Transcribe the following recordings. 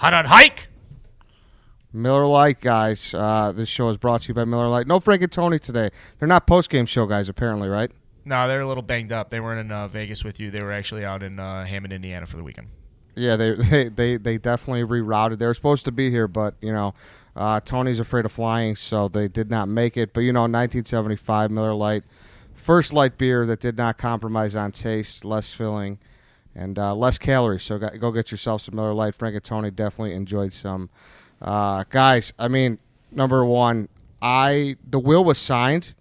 Hot on hike. Miller Lite, guys. This show is brought to you by Miller Lite. No Frank and Tony today. They're not post-game show guys, apparently, right? No, they're a little banged up. They weren't in Vegas with you. They were actually out in Hammond, Indiana for the weekend. Yeah, they definitely rerouted. They were supposed to be here, but, Tony's afraid of flying, so they did not make it. But, 1975 Miller Lite, first light beer that did not compromise on taste, less filling, and less calories. So go get yourself some Miller Lite. Frank and Tony definitely enjoyed some. Guys, number one, the will was signed.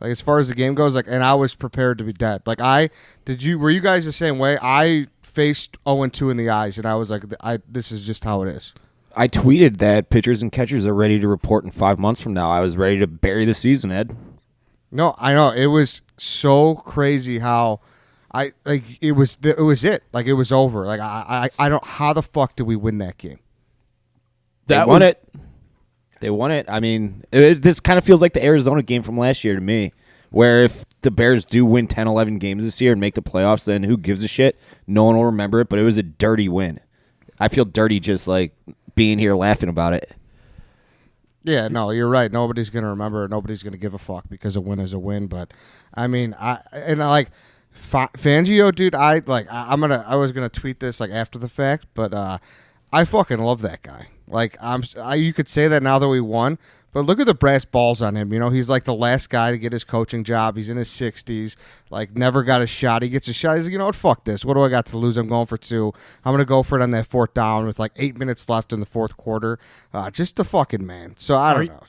Like, as far as the game goes, and I was prepared to be dead. Were you guys the same way? I faced 0-2 in the eyes, and I was like, this is just how it is. I tweeted that pitchers and catchers are ready to report in 5 months from now. I was ready to bury the season, Ed. No, I know. It was so crazy how it was it. Like, it was over. Like, I don't, how the fuck did we win that game? They won it. They won it. I mean, this kind of feels like the Arizona game from last year to me, where if the Bears do win 10, 11 games this year and make the playoffs, then who gives a shit? No one will remember it, but it was a dirty win. I feel dirty just, being here laughing about it. Yeah, no, you're right. Nobody's going to remember it. Nobody's going to give a fuck because a win is a win. But, Fangio, dude, I was going to tweet this, after the fact, but I fucking love that guy. You could say that now that we won, but look at the brass balls on him. He's the last guy to get his coaching job. He's in his 60s, never got a shot. He gets a shot. He's like, you know what? Fuck this. What do I got to lose? I'm going for 2. I'm going to go for it on that 4th down with 8 minutes left in the 4th quarter. Just a fucking man. So I don't know.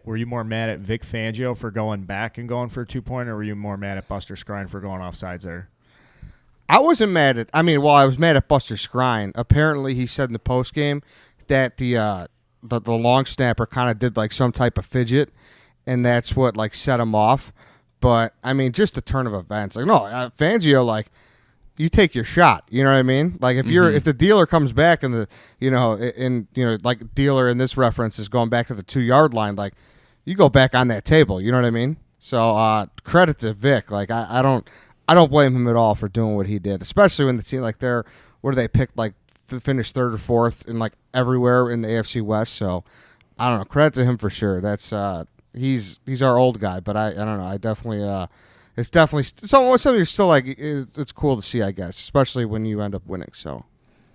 Were you more mad at Vic Fangio for going back and going for a 2-point, or were you more mad at Buster Skrine for going offsides there? I wasn't mad at. I was mad at Buster Skrine. Apparently, he said in the postgame that the long snapper kind of did some type of fidget, and that's what set him off. But just the turn of events. Fangio, you take your shot. You know what I mean? If the dealer comes back and dealer in this reference is going back to the 2-yard line, you go back on that table. You know what I mean? So credit to Vic. I don't blame him at all for doing what he did, especially when the team where they picked to finish 3rd or 4th in everywhere in the AFC West. So I don't know. Credit to him for sure. That's he's our old guy, but I don't know. I definitely it's definitely something you're still it's cool to see, I guess, especially when you end up winning. So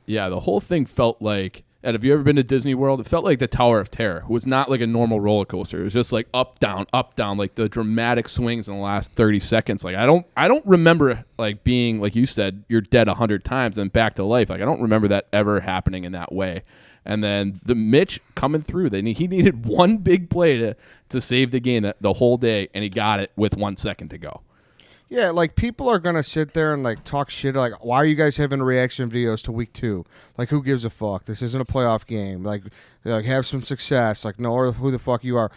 yeah, the whole thing felt like. And have you ever been to Disney World? It felt like the Tower of Terror. It was not like a normal roller coaster. It was just up, down, the dramatic swings in the last 30 seconds. I don't remember being, like you said, you're dead 100 times and back to life. I don't remember that ever happening in that way. And then the Mitch coming through. He needed one big play to save the game the whole day, and he got it with 1 second to go. Yeah, people are going to sit there and, talk shit. Why are you guys having reaction videos to week 2? Who gives a fuck? This isn't a playoff game. Have some success. No, who the fuck you are.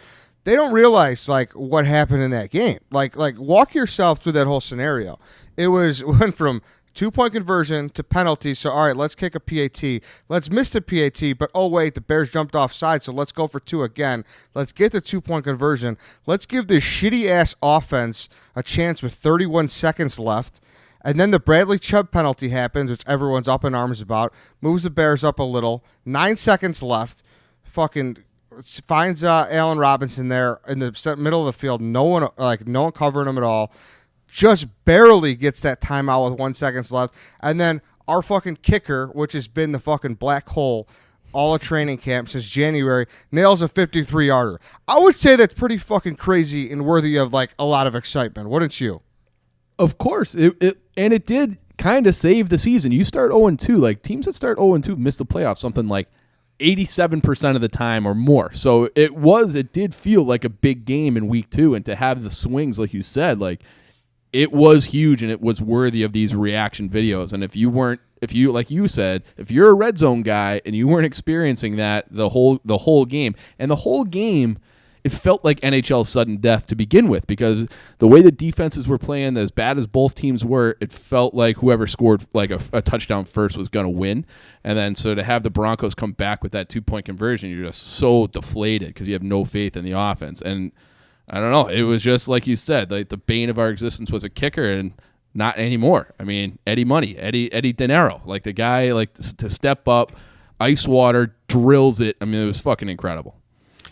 They don't realize, what happened in that game. Walk yourself through that whole scenario. It went from 2-point conversion to penalty. So, all right, let's kick a PAT. Let's miss the PAT, but oh, wait, the Bears jumped offside, so let's go for 2 again. Let's get the 2-point conversion. Let's give this shitty-ass offense a chance with 31 seconds left. And then the Bradley Chubb penalty happens, which everyone's up in arms about, moves the Bears up a little. 9 seconds left. Fucking finds Allen Robinson there in the middle of the field. No one covering him at all. Just barely gets that timeout with 1 second left. And then our fucking kicker, which has been the fucking black hole all of training camp since January, nails a 53-yarder. I would say that's pretty fucking crazy and worthy of a lot of excitement, wouldn't you? Of course. It did kind of save the season. You start 0-2. Teams that start 0-2 miss the playoffs something 87% of the time or more. So it did feel like a big game in week 2, and to have the swings, like you said, it was huge, and it was worthy of these reaction videos. And if you're a red zone guy and you weren't experiencing that the whole game, it felt like NHL's sudden death to begin with, because the way the defenses were playing, as bad as both teams were, it felt like whoever scored a touchdown first was going to win. And then so to have the Broncos come back with that 2-point conversion, you're just so deflated because you have no faith in the offense. And I don't know. It was just like you said, the bane of our existence was a kicker, and not anymore. Eddie Pineiro, the guy, to step up. ice water, drills it. I mean, it was fucking incredible.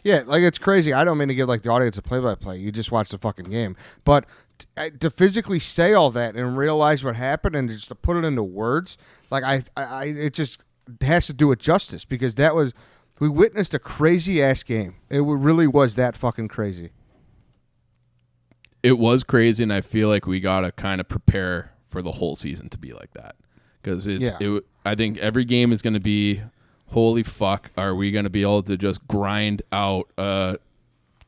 Yeah, like it's crazy. I don't mean to give like the audience a play-by-play. You just watch the fucking game, but to physically say all that and realize what happened and just to put it into words, like it just has to do with justice because we witnessed a crazy ass game. It really was that fucking crazy. It was crazy, and I feel like we gotta kind of prepare for the whole season to be like that because I think every game is going to be. Holy fuck, are we going to be able to just grind out a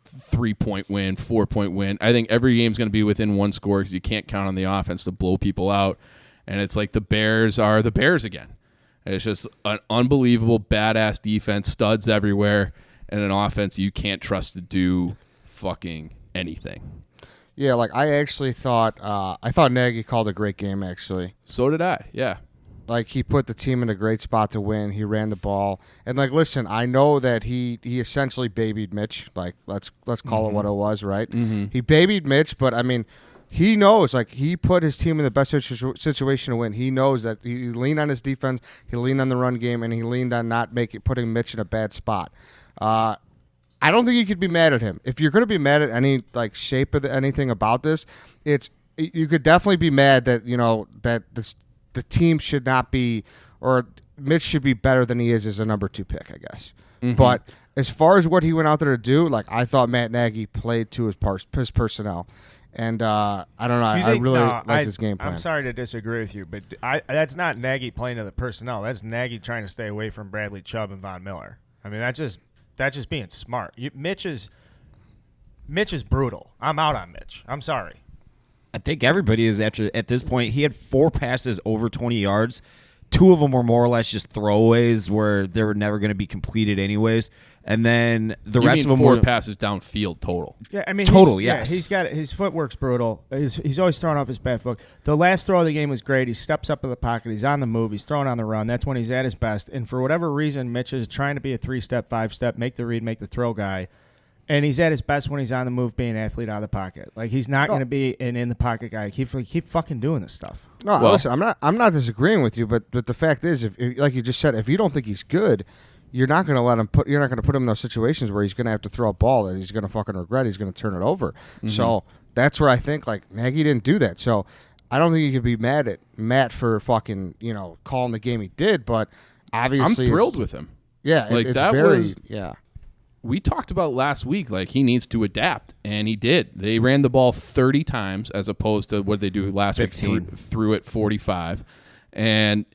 3-point win, 4-point win? I think every game's going to be within one score because you can't count on the offense to blow people out. And it's like the Bears are the Bears again. And it's just an unbelievable, badass defense, studs everywhere, and an offense you can't trust to do fucking anything. Yeah, like I actually thought Nagy called a great game, actually. So did I, yeah. Like, he put the team in a great spot to win. He ran the ball. And, like, listen, I know that he essentially babied Mitch. Like, let's call it what it was, right? Mm-hmm. He babied Mitch, but, I mean, he knows. Like, he put his team in the best situation to win. He knows that he leaned on his defense, he leaned on the run game, and he leaned on not putting Mitch in a bad spot. I don't think you could be mad at him. If you're going to be mad at any, like, shape of anything about this, you could definitely be mad that, you know, that the team should not be, or Mitch should be better than he is as a number 2 pick, I guess. Mm-hmm. But as far as what he went out there to do, like I thought Matt Nagy played to his personnel. And I don't know. I really like this game plan. I'm sorry to disagree with you, but that's not Nagy playing to the personnel. That's Nagy trying to stay away from Bradley Chubb and Von Miller. I mean, that's just being smart. Mitch is brutal. I'm out on Mitch. I'm sorry. I think everybody is at this point. He had 4 passes over 20 yards. 2 of them were more or less just throwaways where they were never going to be completed anyways. And then the rest of them 4 were passes downfield total. Yeah, I mean total. Yes, he's got his footwork's brutal. He's always throwing off his back foot. The last throw of the game was great. He steps up in the pocket. He's on the move. He's throwing on the run. That's when he's at his best. And for whatever reason, Mitch is trying to be a 3-step, 5-step, make the read, make the throw guy. And he's at his best when he's on the move, being an athlete out of the pocket. Like he's not going to be an in the pocket guy. Keep fucking doing this stuff. No, listen, I'm not disagreeing with you, but the fact is, if like you just said, if you don't think he's good, you're not going to let him you're not going to put him in those situations where he's going to have to throw a ball that he's going to fucking regret. He's going to turn it over. Mm-hmm. So that's where I think like Nagy didn't do that. So I don't think you could be mad at Matt for fucking calling the game he did. But obviously, I'm thrilled with him. Yeah, like it's that very, was. Yeah. We talked about last week, like he needs to adapt, and he did. They ran the ball 30 times as opposed to what they do last 15. week, threw it 45. And,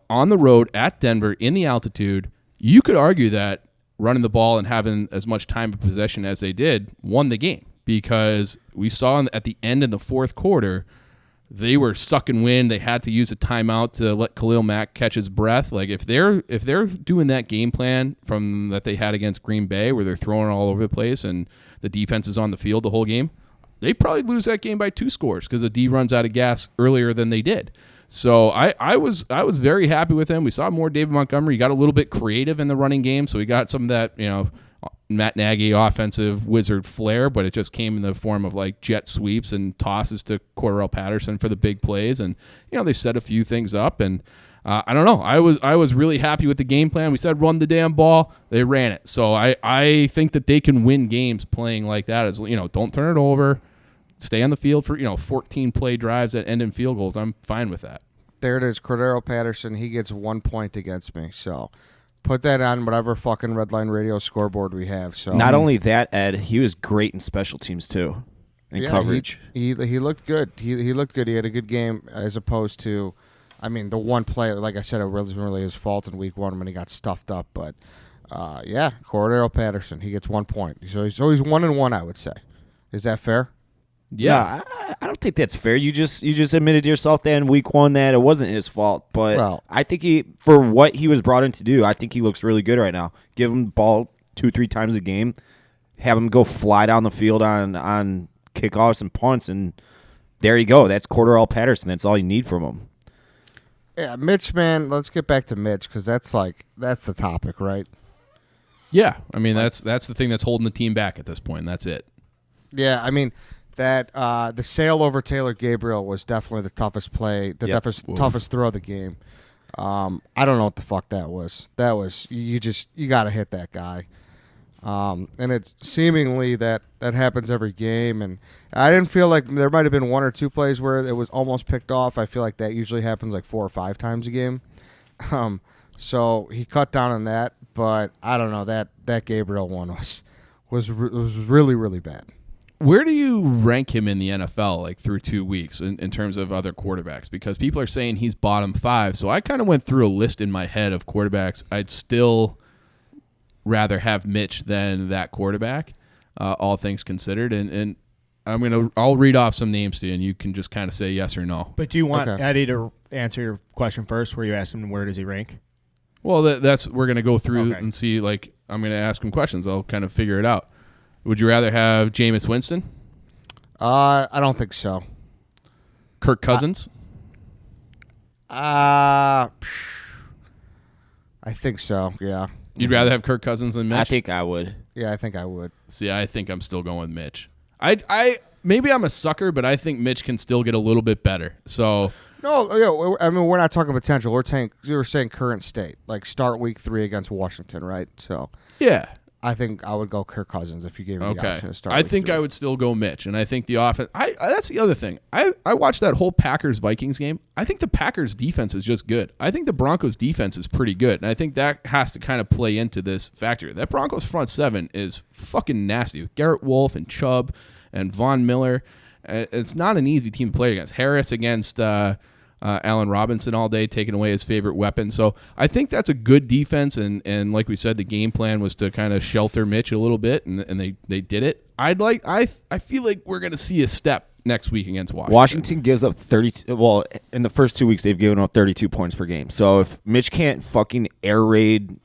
on the road at Denver in the altitude, you could argue that running the ball and having as much time of possession as they did won the game because we saw at the end of the fourth quarter, they were sucking wind. They had to use a timeout to let Khalil Mack catch his breath. Like if they're doing that game plan from that they had against Green Bay, where they're throwing all over the place and the defense is on the field the whole game, they probably lose that game by 2 scores because the D runs out of gas earlier than they did. So I was very happy with him. We saw more David Montgomery. He got a little bit creative in the running game, so he got some of that Matt Nagy offensive wizard flair, but it just came in the form of like jet sweeps and tosses to Cordarrelle Patterson for the big plays. And, they set a few things up. And I don't know. I was really happy with the game plan. We said run the damn ball. They ran it. So I think that they can win games playing like that. As don't turn it over. Stay on the field for 14 play drives that end in field goals. I'm fine with that. There it is. Cordarrelle Patterson. He gets 1 point against me. So put that on whatever fucking Redline Radio scoreboard we have. So not only that, Ed, he was great in special teams too, in coverage. He looked good. He looked good. He had a good game as opposed to, the one play. Like I said, it wasn't really his fault in week 1 when he got stuffed up. But Cordarrelle Patterson. He gets 1 point. So he's 1-1. I would say. Is that fair? Yeah, I don't think that's fair. You just admitted to yourself that in week 1 that it wasn't his fault. But I think for what he was brought in to do, I think he looks really good right now. Give him the ball 2-3 times a game, have him go fly down the field on kickoffs and punts, and there you go. That's Cordarrelle Patterson. That's all you need from him. Yeah, Mitch, man. Let's get back to Mitch because that's the topic, right? Yeah, that's the thing that's holding the team back at this point. And that's it. Yeah, that the sail over Taylor Gabriel was definitely the toughest play, toughest throw of the game. I don't know what the fuck that was. That was you got to hit that guy. And it's seemingly that happens every game. And I didn't feel like there might have been one or two plays where it was almost picked off. I feel like that usually happens like 4 or 5 times a game. So he cut down on that, but I don't know, that Gabriel one was really, really bad. Where do you rank him in the NFL, like through 2 weeks in terms of other quarterbacks? Because people are saying he's bottom 5. So I kind of went through a list in my head of quarterbacks. I'd still rather have Mitch than that quarterback, all things considered. And I'll read off some names to you, and you can just kind of say yes or no. But do you want Okay. Eddie to answer your question first, where you asked him where does he rank? Well, that's we're going to go through Okay. and see. Like, I'm going to ask him questions. I'll kind of figure it out. Would you rather have Jameis Winston, I don't think so. Kirk Cousins? I think so. Yeah. You'd rather have Kirk Cousins than Mitch? I think I would. Yeah, I think I would. See, I think I'm still going with Mitch. I maybe I'm a sucker, but I think Mitch can still get a little bit better. So No, I mean, we're not talking potential. We're saying current state, like start week 3 against Washington, right? So yeah, I think I would go Kirk Cousins if you gave me the okay. option to start. I week think 3. I would still go Mitch, and I think the offense. That's the other thing. I watched that whole Packers Vikings game. I think the Packers defense is just good. I think the Broncos defense is pretty good, and I think that has to kind of play into this factor. That Broncos front 7 is fucking nasty with Garrett Wolf and Chubb and Von Miller. It's not an easy team to play against. Harris against Allen Robinson all day, taking away his favorite weapon. So I think that's a good defense, and like we said, the game plan was to kind of shelter Mitch a little bit, and they did it. I feel like we're going to see a step next week against Washington. Washington gives up 30. Well, in the first 2 weeks, they've given up 32 points per game. So if Mitch can't fucking air raid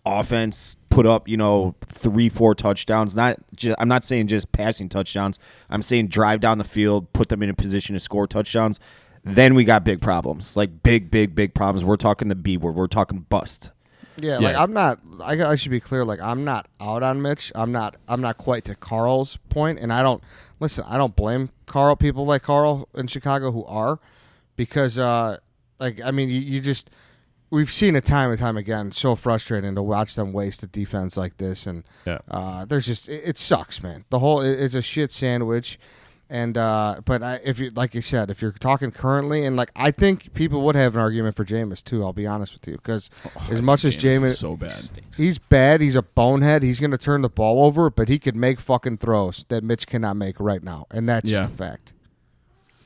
offense, put up 3-4 touchdowns. I'm not saying just passing touchdowns. I'm saying drive down the field, put them in a position to score touchdowns. Then we got big problems, like big problems. We're talking the B word. We're talking bust. Yeah, Yeah. like I'm not. I should be clear. Like I'm not out on Mitch. I'm not quite to Carl's point, and I don't blame Carl. People like Carl in Chicago who are, because you just we've seen it time and time again. So frustrating to watch them waste a defense like this, and there's just it sucks, man. The whole it's a shit sandwich. And if you like you said, if you're talking currently, and like I think people would have an argument for Jameis too. I'll be honest with you, because as much as Jameis is so bad, he's bad. He's a bonehead. He's going to turn the ball over, but he could make fucking throws that Mitch cannot make right now, and that's just a fact.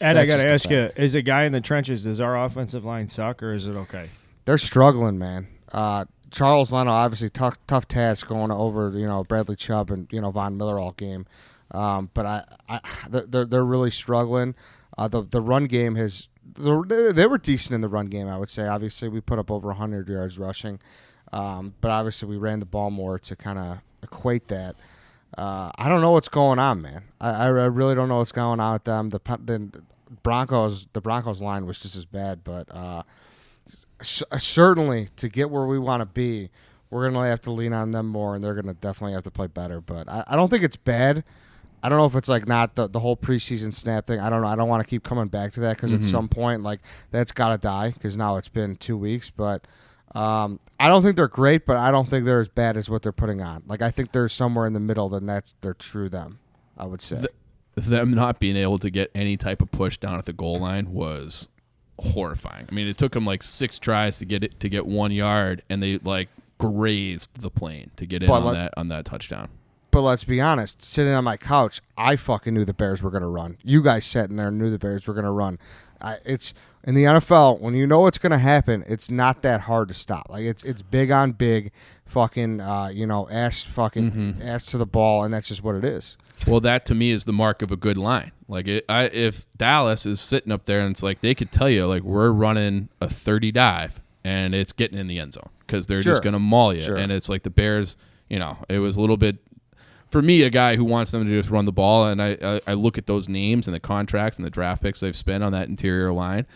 Ed, That's I got just to a ask you: fact. is a guy in the trenches? Does our offensive line suck, or is it okay? They're struggling, man. Charles Leno obviously tough task going over Bradley Chubb and Von Miller all game. But they're really struggling. The run game they were decent in the run game, I would say. Obviously, we put up over 100 yards rushing, but obviously we ran the ball more to kind of equate that. I don't know what's going on, man. I really don't know what's going on with them. The Broncos line was just as bad, but certainly to get where we want to be, we're going to have to lean on them more, and they're going to definitely have to play better. But I don't think it's bad. I don't know if it's like not the whole preseason snap thing. I don't know. I don't want to keep coming back to that, because at some point, like, that's got to die, because now it's been 2 weeks. But I don't think they're great, but I don't think they're as bad as what they're putting on. Like, I think they're somewhere in the middle, then they're true them, I would say. them not being able to get any type of push down at the goal line was horrifying. I mean, it took them like 6 tries to get 1 yard, and they like grazed the plane to get in on that touchdown. But let's be honest, sitting on my couch, I fucking knew the Bears were going to run. You guys sat in there and knew the Bears were going to run. It's in the NFL, when you know what's going to happen, it's not that hard to stop. Like it's big on big, fucking ass to the ball, and that's just what it is. Well, that to me is the mark of a good line. Like if Dallas is sitting up there and it's like they could tell you like we're running a 30 dive and it's getting in the end zone because they're just going to maul you. Sure. And it's like the Bears, it was a little bit. For me, a guy who wants them to just run the ball, and I look at those names and the contracts and the draft picks they've spent on that interior line,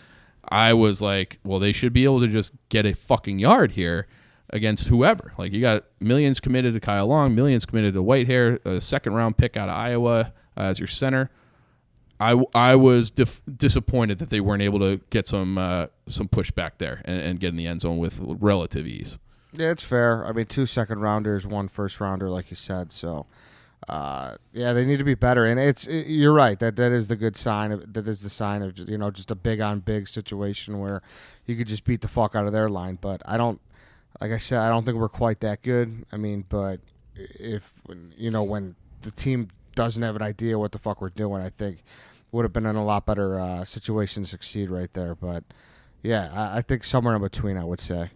I was like, well, they should be able to just get a fucking yard here against whoever. Like, you got millions committed to Kyle Long, millions committed to Whitehair, a second-round pick out of Iowa as your center. I was disappointed that they weren't able to get some pushback there and get in the end zone with relative ease. Yeah, it's fair. I mean, 2 second-rounders, 1 first-rounder, like you said. So, they need to be better. And you're right. That is the good sign. That is the sign of just a big-on-big situation where you could just beat the fuck out of their line. But like I said, I don't think we're quite that good. I mean, but when the team doesn't have an idea what the fuck we're doing, I think would have been in a lot better situation to succeed right there. But yeah, I think somewhere in between, I would say.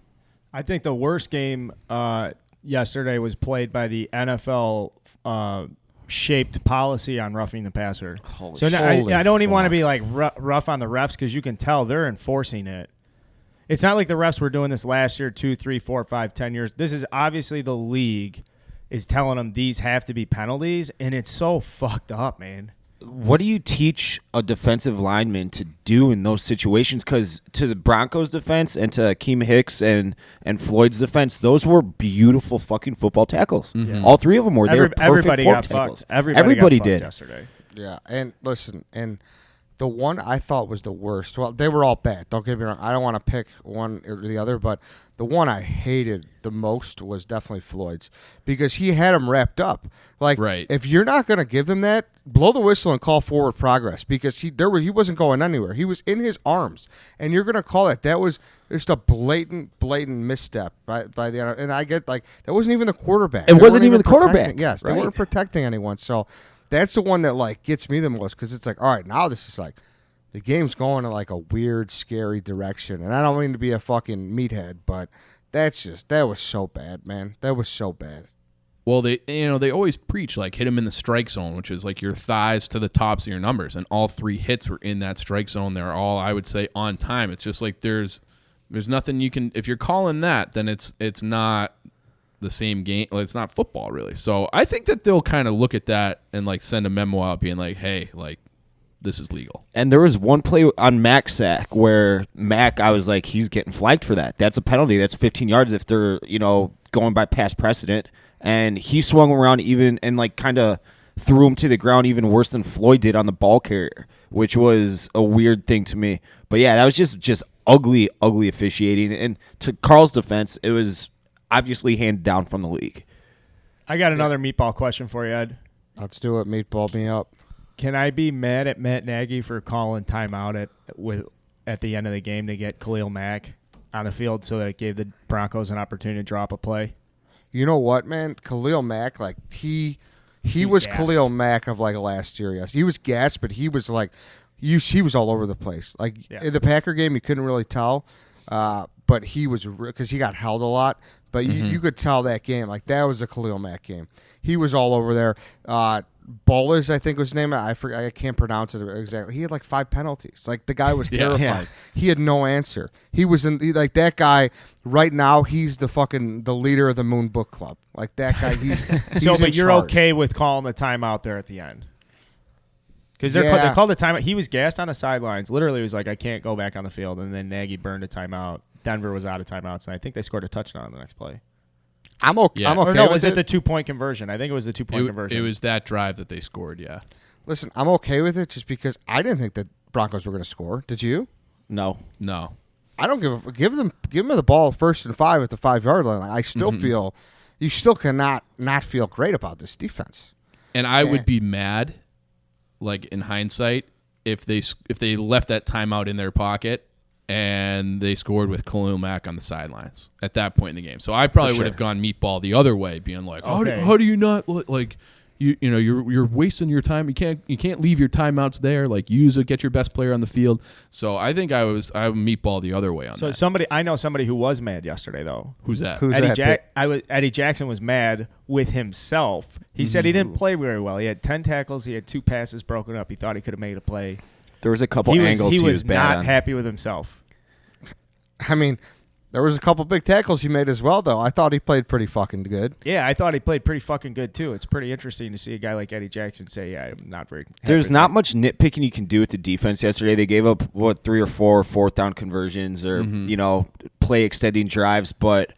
I think the worst game yesterday was played by the NFL shaped policy on roughing the passer. I don't even want to be like rough on the refs because you can tell they're enforcing it. It's not like the refs were doing this last year, 2, 3, 4, 5, 10 years. This is obviously the league is telling them these have to be penalties, and it's so fucked up, man. What do you teach a defensive lineman to do in those situations? Because to the Broncos' defense and to Akeem Hicks and Floyd's defense, those were beautiful fucking football tackles. Mm-hmm. All 3 of them were. They were perfect everybody fork got tackles. Fucked. Everybody did yesterday. Yeah, and listen, the one I thought was the worst. Well, they were all bad. Don't get me wrong. I don't want to pick one or the other, but the one I hated the most was definitely Floyd's because he had him wrapped up. Like, if you're not going to give him that, blow the whistle and call forward progress because he wasn't going anywhere. He was in his arms, and you're going to call it. That was just a blatant misstep by the – and I get, like, that wasn't even the quarterback. It wasn't even the quarterback. Yes, they weren't protecting anyone, so – that's the one that, like, gets me the most because it's like, all right, now this is like the game's going in, like, a weird, scary direction. And I don't mean to be a fucking meathead, but that was so bad, man. That was so bad. Well, they always preach, like, hit him in the strike zone, which is, like, your thighs to the tops of your numbers. And all 3 hits were in that strike zone. They're all, I would say, on time. It's just like there's nothing you can – if you're calling that, then it's not – the same game. It's not football, really. So I think that they'll kind of look at that and like send a memo out being like, hey, like this is legal. And there was one play on Mac's sack where Mac, I was like, he's getting flagged for that. That's a penalty. That's 15 yards if they're, going by past precedent. And he swung around even and like kind of threw him to the ground even worse than Floyd did on the ball carrier, which was a weird thing to me. But yeah, that was just ugly officiating. And to Carl's defense, it was obviously handed down from the league. I got another meatball question for you, Ed. Let's do it. Meatball me up. Can I be mad at Matt Nagy for calling timeout at the end of the game to get Khalil Mack on the field so that it gave the Broncos an opportunity to drop a play? You know what, man? Khalil Mack, like he was gassed. Khalil Mack of like last year. Yes, he was gassed, but he was like he was all over the place. Like in the Packer game, you couldn't really tell. But he was because he got held a lot. But you could tell that game like that was a Khalil Mack game. He was all over there. Bolas, I think was his name. I forget. I can't pronounce it exactly. He had like 5 penalties. Like the guy was terrified. Yeah. He had no answer. He was like that guy. Right now, he's the leader of the Moon Book Club. Like that guy. He's but you're okay with calling the timeout there at the end? Because they called the timeout. He was gassed on the sidelines. Literally, he was like, I can't go back on the field. And then Nagy burned a timeout. Denver was out of timeouts, and I think they scored a touchdown on the next play. I'm okay. Yeah. I'm okay. Or no, with was it the 2-point conversion? I think it was the 2-point conversion. It was that drive that they scored. Yeah. Listen, I'm okay with it just because I didn't think that Broncos were going to score. Did you? No. I don't give them the ball 1st and 5 at the 5-yard line. I still feel you still cannot not feel great about this defense. And I would be mad, like in hindsight, if they left that timeout in their pocket and they scored with Khalil Mack on the sidelines at that point in the game. So I probably would have gone meatball the other way, being like, how do you not like you're wasting your time. You can't leave your timeouts there. Like use it, get your best player on the field. So I think I meatball the other way on that. So I know somebody who was mad yesterday though. Who's that? Eddie Jackson was mad with himself. He said he didn't play very well. He had 10 tackles. He had 2 passes broken up. He thought he could have made a play. There was a couple angles he was bad not on. Happy with himself. I mean, there was a couple big tackles he made as well, though. I thought he played pretty fucking good. Yeah, I thought he played pretty fucking good, too. It's pretty interesting to see a guy like Eddie Jackson say, yeah, I'm not very happy. There's not much nitpicking you can do with the defense yesterday. They gave up, 3 or 4 4th-down conversions or, play extending drives. But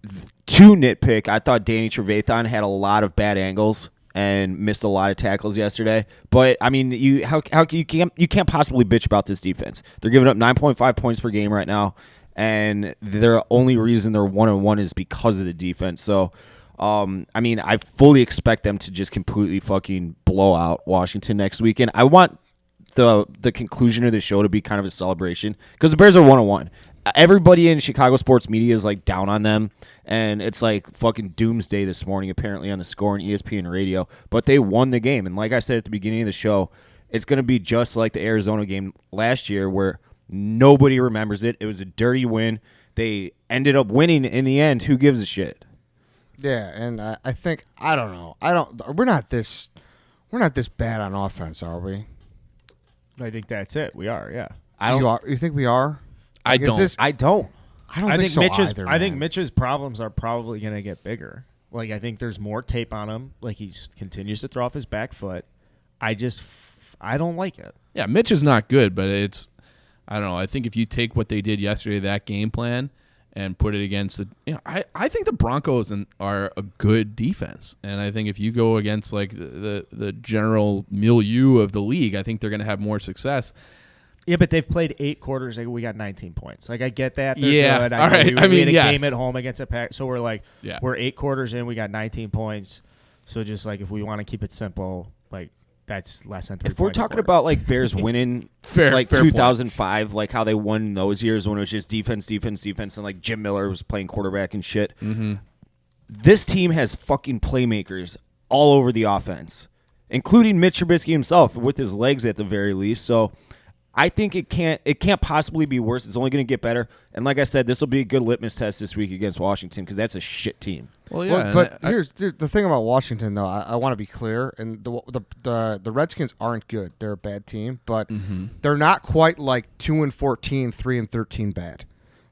to nitpick, I thought Danny Trevathan had a lot of bad angles. and missed a lot of tackles yesterday. But I mean, you can't possibly bitch about this defense. They're giving up 9.5 points per game right now, and their only reason they're 1-1 is because of the defense. So, I mean, I fully expect them to just completely fucking blow out Washington next weekend. I want the conclusion of the show to be kind of a celebration because the Bears are 1-1. Everybody in Chicago sports media is like down on them, and it's like fucking doomsday this morning apparently on the Score and ESPN radio. But they won the game, and like I said at the beginning of the show, it's going to be just like the Arizona game last year where nobody remembers it. It was a dirty win. They ended up winning in the end. Who gives a shit? Yeah, and I think I don't know. We're not this bad on offense, are we? I think that's it. We are, yeah. You think we are? I don't. I don't. I think so either, I think man. Mitch's problems are probably going to get bigger. Like I think there's more tape on him. Like he continues to throw off his back foot. I don't like it. Yeah, Mitch is not good, but I don't know. I think if you take what they did yesterday, that game plan, and put it against I think the Broncos are a good defense, and I think if you go against like the general milieu of the league, I think they're going to have more success. Yeah, but they've played 8 quarters. Like we got 19 points. Like I get that. They're Yeah, good. all right. We I mean, had a yes. game at home against a pack. So we're like, Yeah. we're 8 quarters in. We got 19 points. So just like if we want to keep it simple, like that's less than 3 If we're points a talking quarter. about like Bears winning, Fair like point. 2005, like how they won those years when it was just defense, and like Jim Miller was playing quarterback and shit. Mm-hmm. This team has fucking playmakers all over the offense, including Mitch Trubisky himself with his legs at the very least. So I think it can't possibly be worse. It's only going to get better. And like I said, this will be a good litmus test this week against Washington because that's a shit team. Well, yeah, But here's the thing about Washington, though. I want to be clear, and the Redskins aren't good. They're a bad team, but they're not quite like 2-14, 3-13 bad.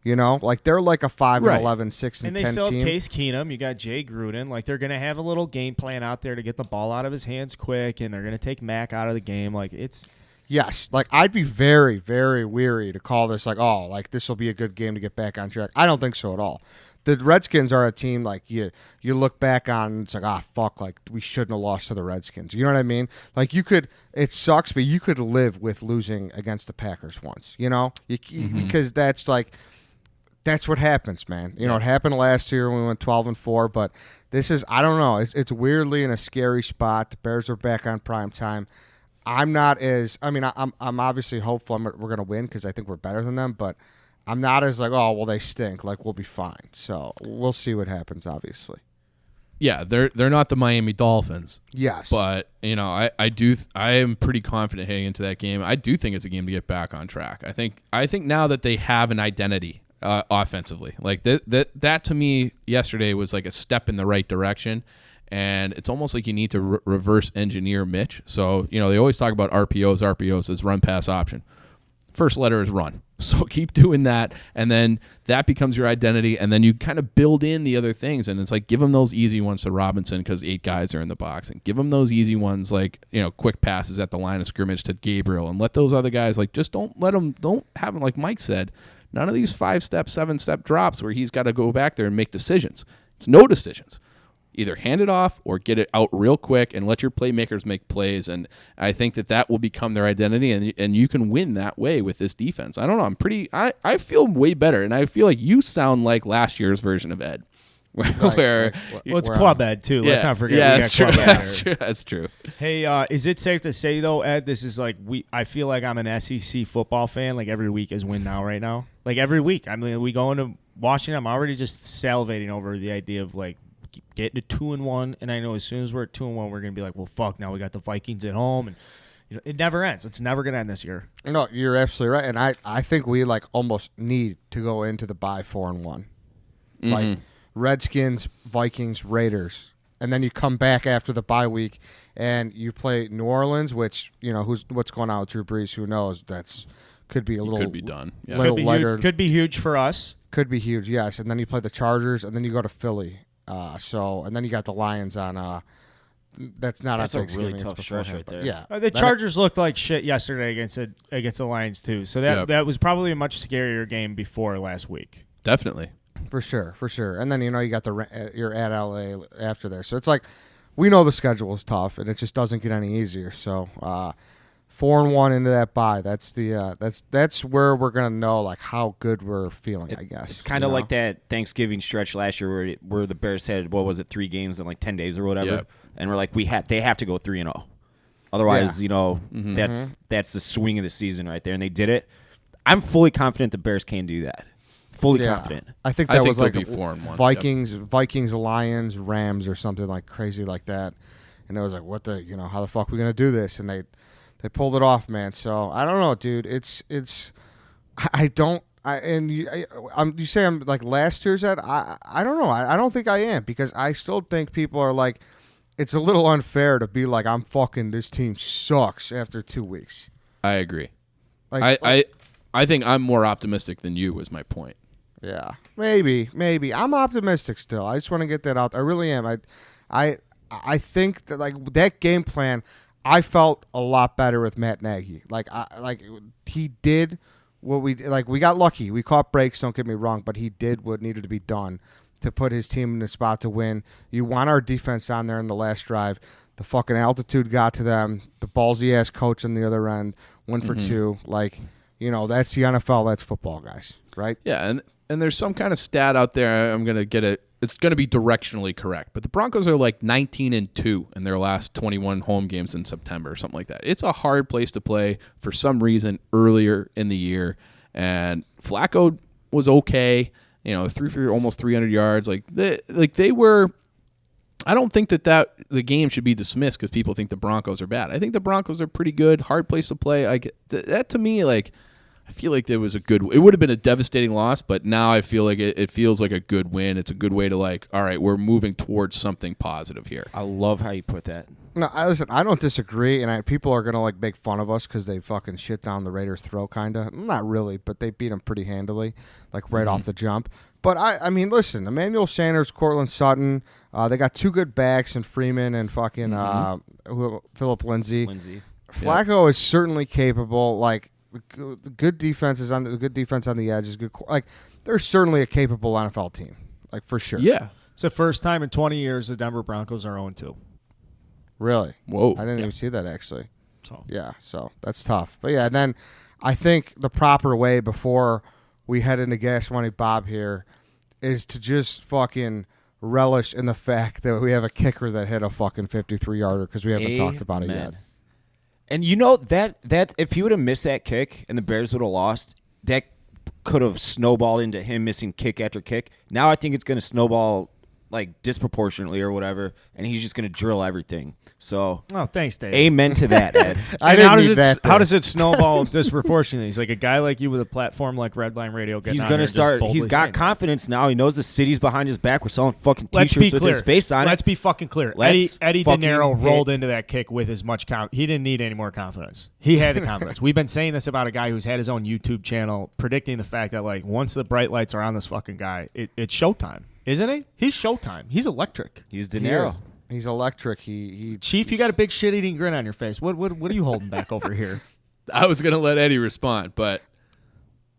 You know, like they're like a 5-11, 6-10 and they still team. have Case Keenum. You got Jay Gruden. Like they're going to have a little game plan out there to get the ball out of his hands quick, and they're going to take Mac out of the game. Like it's. Yes, like I'd be very, very weary to call this like, oh, like this will be a good game to get back on track. I don't think so at all. The Redskins are a team like you look back on and it's like, fuck, like we shouldn't have lost to the Redskins. You know what I mean? Like it sucks, but you could live with losing against the Packers once, you know? Because that's what happens, man. You know, it happened last year when we went 12-4, but this is, I don't know, it's weirdly in a scary spot. The Bears are back on prime time. I'm obviously hopeful we're going to win because I think we're better than them, but I'm not as like, oh, well, they stink. Like, we'll be fine. So we'll see what happens, obviously. Yeah, they're not the Miami Dolphins. Yes. But, you know, I am pretty confident heading into that game. I do think it's a game to get back on track. I think now that they have an identity offensively, like that to me yesterday was like a step in the right direction. And it's almost like you need to reverse engineer Mitch. So, you know, they always talk about RPOs as run pass option. First letter is run. So keep doing that. And then that becomes your identity. And then you kind of build in the other things. And it's like, give them those easy ones to Robinson because 8 guys are in the box. And give them those easy ones like, you know, quick passes at the line of scrimmage to Gabriel. And let those other guys, like, just don't have them, like Mike said, none of these 5-step, 7-step drops where he's got to go back there and make decisions. It's no decisions. Either hand it off or get it out real quick and let your playmakers make plays. And I think that will become their identity, and you can win that way with this defense. I don't know. I feel way better, and I feel like you sound like last year's version of Ed. Where It's Club Ed, too. Let's not forget. Yeah, we that's got true. Club Ed. That's true. Hey, is it safe to say, though, Ed, this is like I feel like I'm an SEC football fan. Like every week is win now right now. Like every week. I mean, we go into Washington. I'm already just salivating over the idea of like, getting to 2-1, and I know as soon as we're at 2-1, we're gonna be like, well, fuck. Now we got the Vikings at home, and you know, it never ends. It's never gonna end this year. No, you're absolutely right, and I think we like almost need to go into the bye 4-1, like Redskins, Vikings, Raiders, and then you come back after the bye week and you play New Orleans, which you know what's going on with Drew Brees. Who knows? Could be a little could be done. Yeah. little lighter. Could be huge for us. Could be huge, yes. And then you play the Chargers, and then you go to Philly. And then you got the Lions on. That's not That's on a Thanksgiving. really tough it's stretch beforehand, right but there. Yeah, The Chargers looked like shit yesterday against the Lions too. So that was probably a much scarier game before last week. Definitely. for sure. And then you got you're at LA after there, so it's like we know the schedule is tough, and it just doesn't get any easier. So 4-1 into that bye. That's where we're gonna know like how good we're feeling. I guess it's kind of like that Thanksgiving stretch last year where the Bears had 3 games in like 10 days or whatever, Yep. and we're like they have to go 3-0. Otherwise, that's the swing of the season right there, and they did it. I'm fully confident the Bears can do that. Fully confident. I think that was they'll like be 4-1. Vikings, Lions, Rams, or something like crazy like that. And it was like, how the fuck are we gonna do this? And they pulled it off, man. So I don't know, dude. You say I'm like last year's at. I don't know. I don't think I am because I still think people are like, it's a little unfair to be like, I'm fucking, this team sucks after 2 weeks. I agree. Like, I think I'm more optimistic than you was my point. Yeah, maybe. I'm optimistic still. I just want to get that out. I really am. I think that like that game plan, I felt a lot better with Matt Nagy. He did what we got lucky. We caught breaks. Don't get me wrong, but he did what needed to be done to put his team in the spot to win. You want our defense on there in the last drive. The fucking altitude got to them. The ballsy ass coach on the other end went for 2. Like, that's the NFL. That's football, guys. Right? Yeah, and there's some kind of stat out there. I'm gonna get it. It's gonna be directionally correct, but the Broncos are like 19-2 in their last 21 home games in September or something like that. It's a hard place to play for some reason earlier in the year, and Flacco was okay. Threw for almost 300 yards. They were. I don't think that the game should be dismissed because people think the Broncos are bad. I think the Broncos are pretty good. Hard place to play. That to me, I feel like there was it would have been a devastating loss, but now I feel like it feels like a good win. It's a good way to all right, we're moving towards something positive here. I love how you put that. No, listen, I don't disagree, and people are gonna make fun of us because they fucking shit down the Raiders' throat, kinda. Not really, but they beat them pretty handily, right off the jump. But I mean, listen, Emmanuel Sanders, Cortland Sutton, they got 2 good backs in Freeman and fucking Phillip Lindsay. Flacco is certainly capable. The good defense on the edge is good. They're certainly a capable NFL team, for sure. Yeah, it's the first time in 20 years the Denver Broncos are 0-2. Really? Whoa! I didn't even see that actually. So so that's tough. But yeah, and then I think the proper way before we head into Gas Money Bob here is to just fucking relish in the fact that we have a kicker that hit a fucking 53-yarder because we haven't talked about it yet. And that if he would have missed that kick and the Bears would have lost, that could have snowballed into him missing kick after kick. Now I think it's going to snowball disproportionately or whatever, and he's just going to drill everything. So, thanks, Dave. Amen to that, Ed. How does it snowball disproportionately? He's like a guy like you with a platform like Redline Radio. He's going to start. He's got confidence now. He knows the city's behind his back. We're selling fucking T-shirts with his face on it. Let's be fucking clear. Eddie Pineiro rolled into that kick with as much confidence. He didn't need any more confidence. He had the confidence. We've been saying this about a guy who's had his own YouTube channel, predicting the fact that once the bright lights are on this fucking guy, it's showtime. Isn't he? He's showtime. He's electric. He's De Niro. He's electric. Chief, you got a big shit-eating grin on your face. What are you holding back over here? I was going to let Eddie respond, but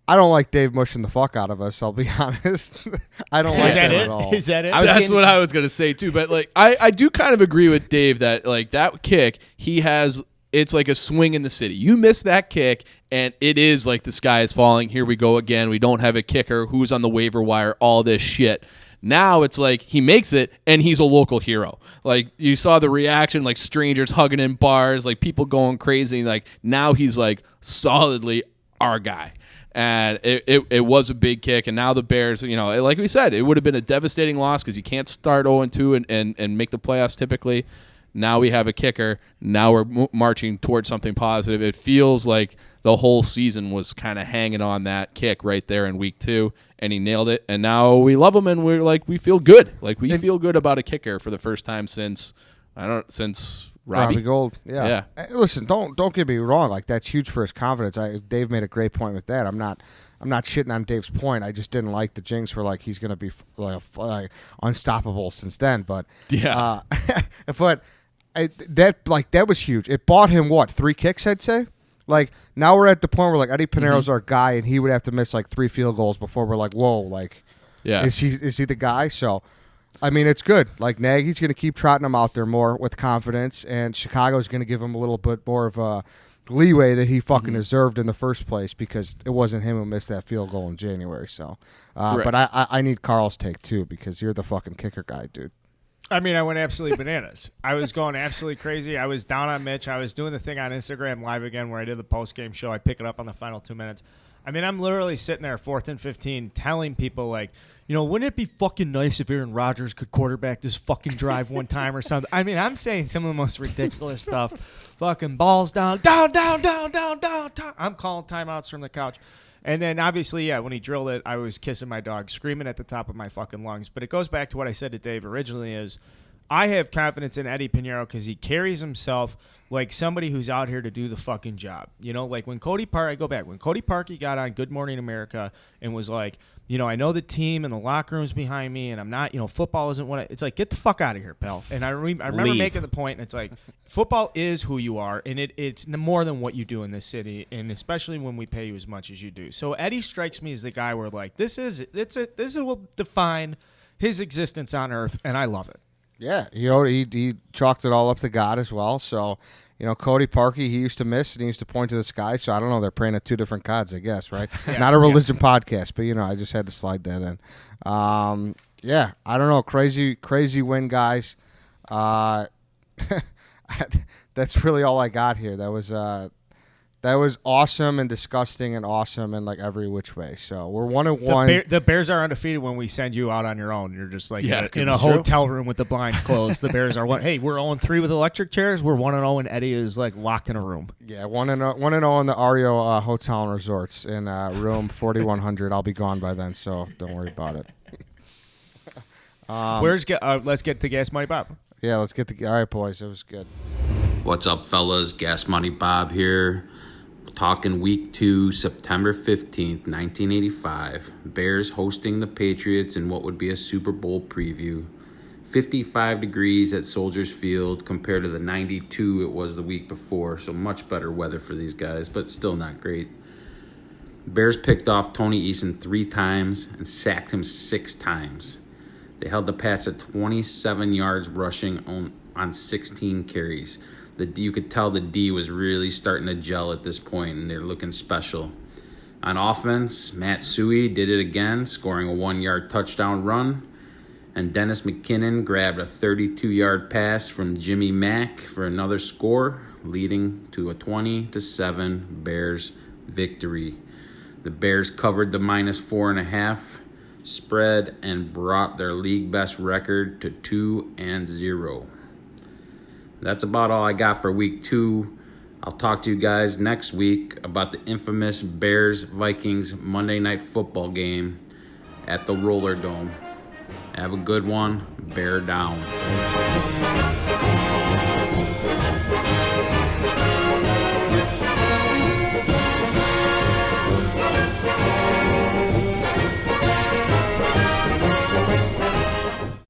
I don't like Dave mushing the fuck out of us, I'll be honest. I don't like that at all. Is that it? That's what I was going to say, too. But, I do kind of agree with Dave that, that kick, it's like a swing in the city. You miss that kick, and it is like the sky is falling. Here we go again. We don't have a kicker. Who's on the waiver wire? All this shit. Now it's like he makes it, and he's a local hero. You saw the reaction, strangers hugging in bars, people going crazy. Now he's solidly our guy. And it was a big kick, and now the Bears, like we said, it would have been a devastating loss because you can't start 0-2 and make the playoffs typically. Now we have a kicker. Now we're marching towards something positive. It feels like the whole season was kind of hanging on that kick right there in week 2, and he nailed it. And now we love him, and we feel good. We feel good about a kicker for the first time since Robbie Gould. Yeah. Listen, don't get me wrong. That's huge for his confidence. Dave made a great point with that. I'm not shitting on Dave's point. I just didn't like the jinx where he's going to be unstoppable since then. But yeah, but that was huge. It bought him 3 kicks, I'd say. Now we're at the point where Eddie Pineiro's our guy, and he would have to miss 3 field goals before we're whoa, yeah, is he the guy? So I mean, it's good. Like, Nagy's going to keep trotting him out there more with confidence, and Chicago's going to give him a little bit more of a leeway that he fucking deserved in the first place because it wasn't him who missed that field goal in January. So, Right. But I need Carl's take, too, because you're the fucking kicker guy, dude. I mean, I went absolutely bananas. I was going absolutely crazy. I was down on Mitch. I was doing the thing on Instagram Live again where I did the post-game show. I pick it up on the final 2 minutes. I mean, I'm literally sitting there 4th and 15 telling people, like, you know, wouldn't it be fucking nice if Aaron Rodgers could quarterback this fucking drive one time or something? I mean, I'm saying some of the most ridiculous stuff. Fucking balls down. I'm calling timeouts from the couch. And then, obviously, yeah, when he drilled it, I was kissing my dog, screaming at the top of my fucking lungs. But it goes back to what I said to Dave originally is I have confidence in Eddie Pineiro because he carries himself like somebody who's out here to do the fucking job. You know, like when Cody Parkey got on Good Morning America and was like, you know, I know the team and the locker room's behind me and I'm not, you know, football isn't what it's like, get the fuck out of here, pal. And I remember making the point, and it's like, football is who you are, and it's more than what you do in this city, and especially when we pay you as much as you do. So Eddie strikes me as the guy where, like, this will define his existence on earth, and I love it. Yeah, you know, he chalked it all up to God as well. So, you know, Cody Parkey, he used to miss and he used to point to the sky. So I don't know, they're praying at two different gods, I guess, right? Not a religion podcast, but, you know, I just had to slide that in. Yeah, I don't know, crazy win, guys. That's really all I got here. That was awesome and disgusting and awesome in like every which way. So we're 1-1. The Bears are undefeated when we send you out on your own. You're just like in a true. hotel room with the blinds closed. The Bears are one. Hey, we're 0-3 with electric chairs. We're 1-0 and Eddie is like locked in a room. Yeah, 1-0 in the Ario Hotel and Resorts in room 4100. I'll be gone by then, so don't worry about it. Let's get to Gas Money Bob. Yeah, let's get to. All right, boys, it was good. What's up, fellas? Gas Money Bob here. Talking week 2, September 15th, 1985. Bears hosting the Patriots in what would be a Super Bowl preview. 55 degrees at Soldiers Field compared to the 92 it was the week before. So much better weather for these guys, but still not great. Bears picked off Tony Eason 3 times and sacked him 6 times. They held the Pats at 27 yards rushing on 16 carries. You could tell the D was really starting to gel at this point, and they're looking special. On offense, Matt Suhey did it again, scoring a 1-yard touchdown run. And Dennis McKinnon grabbed a 32-yard pass from Jimmy Mack for another score, leading to a 20-7 Bears victory. The Bears covered the -4.5 spread and brought their league best record to 2-0. That's about all I got for week 2. I'll talk to you guys next week about the infamous Bears-Vikings Monday Night Football game at the Roller Dome. Have a good one. Bear down.